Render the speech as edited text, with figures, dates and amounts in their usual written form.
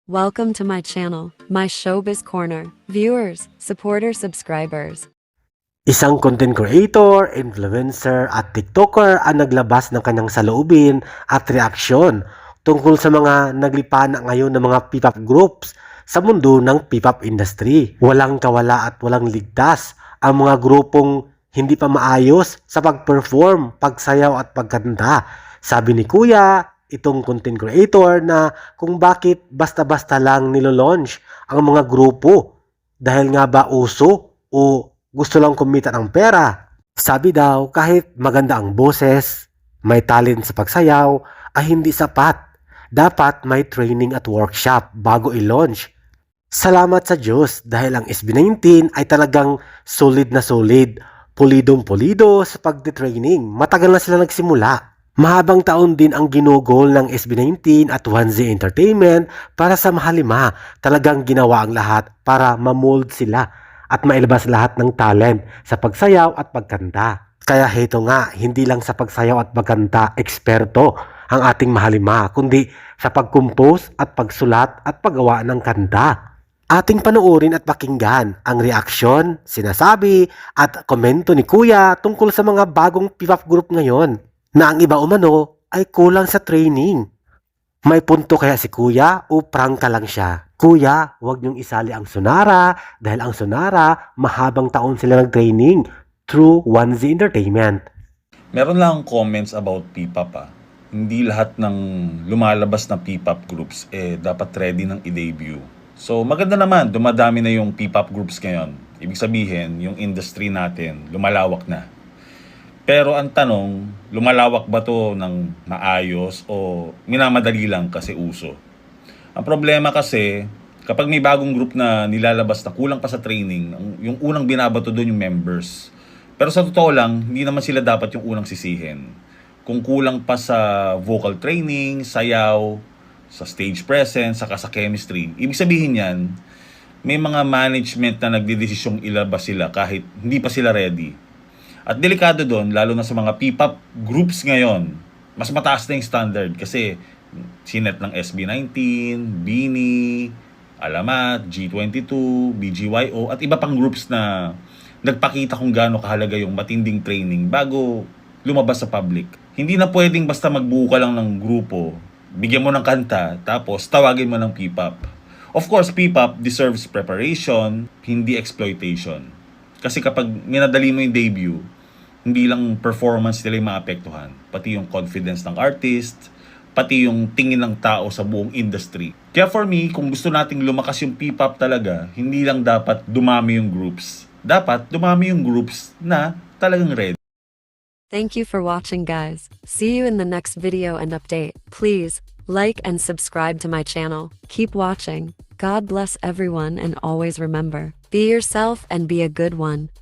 Welcome to my channel, my Showbiz Corner. Viewers, supporters, subscribers. Isang content creator, influencer at TikToker ang naglabas ng kanyang saloobin at reaksyon tungkol sa mga naglipana ngayon ng mga P-pop groups sa mundo ng P-pop industry. Walang kawala at walang ligtas ang mga grupong hindi pa maayos sa pag-perform, pagsayaw at pagkanta. Sabi ni Kuya, itong content creator, na kung bakit basta-basta lang nilolaunch ang mga grupo dahil nga ba uso o gusto lang kumita ng pera. Sabi daw, kahit maganda ang boses, may talent sa pagsayaw, ay hindi sapat. Dapat may training at workshop bago i-launch. Salamat sa Diyos dahil ang SB19 ay talagang solid na solid, pulidong-pulido sa pagde-training. Matagal na sila nagsimula. Mahabang taon din ang ginugol ng SB19 at 1Z Entertainment para sa Mahalima. Talagang ginawa ang lahat para mamold sila at mailabas lahat ng talent sa pagsayaw at pagkanta. Kaya heto nga, hindi lang sa pagsayaw at pagkanta eksperto ang ating Mahalima, kundi sa pag-compose at pagsulat at paggawa ng kanta. Ating panoorin at pakinggan ang reaksyon, sinasabi at komento ni Kuya tungkol sa mga bagong P-pop group ngayon na ang iba umano ay kulang sa training. May punto kaya si Kuya o prangka lang siya? Kuya, huwag niyong isali ang Sonara dahil ang Sonara mahabang taon sila nag-training through 1Z Entertainment. Meron lang comments about P-pop Hindi lahat ng lumalabas na P-pop groups dapat ready ng i-debut. So maganda naman, dumadami na yung P-pop groups ngayon. Ibig sabihin, yung industry natin lumalawak na. Pero ang tanong, lumalawak ba to ng maayos o minamadali lang kasi uso? Ang problema kasi, kapag may bagong group na nilalabas na kulang pa sa training, yung unang binabato doon yung members. Pero sa totoo lang, hindi naman sila dapat yung unang sisihin. Kung kulang pa sa vocal training, sayaw, sa stage presence, saka sa chemistry, ibig sabihin yan, may mga management na nagdedesisyong ilabas sila kahit hindi pa sila ready. At delikado doon, lalo na sa mga P-pop groups ngayon, mas mataas na yung standard kasi sinet ng SB19, BINI, Alamat, G22, BGYO, at iba pang groups na nagpakita kung gaano kahalaga yung matinding training bago lumabas sa public. Hindi na pwedeng basta magbuo ka lang ng grupo, bigyan mo ng kanta, tapos tawagin mo ng P-pop. Of course, P-pop deserves preparation, hindi exploitation. Kasi kapag minadali mo yung debut, hindi lang performance nila yung maapektuhan, pati yung confidence ng artist, pati yung tingin ng tao sa buong industry. Kaya for me, kung gusto nating lumakas yung P-pop talaga, hindi lang dapat dumami yung groups. Dapat dumami yung groups na talagang ready. Thank you for watching, guys. See you in the next video and update. Please like and subscribe to my channel. Keep watching. God bless everyone, and always remember, be yourself and be a good one.